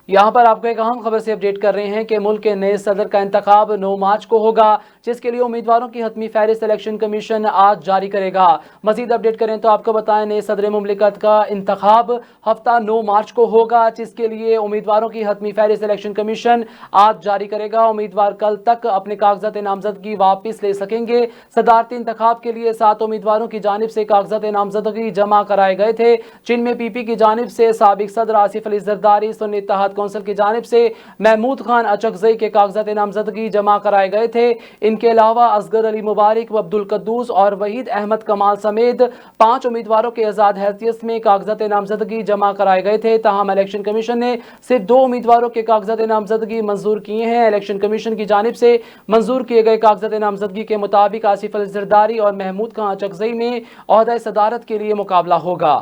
यहाँ पर आपको एक अहम खबर से अपडेट कर रहे हैं कि मुल्क के नए सदर का इंतखाब 9 मार्च को होगा, जिसके लिए उम्मीदवारों की हतमी फहरिस्त इलेक्शन कमीशन आज जारी करेगा। मजीद अपडेट करें तो आपको बताएं, नए सदर मुमलिकत का इंतखाब हफ्ता 9 मार्च को होगा, जिसके लिए उम्मीदवारों की हतमी फहरिस्त इलेक्शन कमीशन आज जारी करेगा। उम्मीदवार कल तक अपने कागजात नामजदगी वापस ले सकेंगे। सदारती इंतखाब के लिए 7 उम्मीदवारों की जानिब से कागजात नामजदगी जमा कराए गए थे, जिनमें पीपी की जानिब से साबिक सदर आसिफ अली जरदारी, सुन्नी इत्तेहाद कौंसिल की जानिब से महमूद खान अचकजई के कागजात नामजदगी जमा कराए गए थे। इनके अलावा असगर अली मुबारक, अब्दुल कद्दूस और वहीद अहमद कमाल समेत 5 उम्मीदवारों के आजाद हैसियत में कागजात नामजदगी जमा कराए गए थे। ताहम इलेक्शन कमीशन ने सिर्फ 2 उम्मीदवारों के कागजात नामजदगी मंजूर किए हैं। इलेक्शन कमीशन की जानिब से मंजूर किए गए कागजात नामजदगी के मुताबिक आसिफ अली जरदारी और महमूद खान अचकजई में ओहदा सदारत के लिए मुकाबला होगा।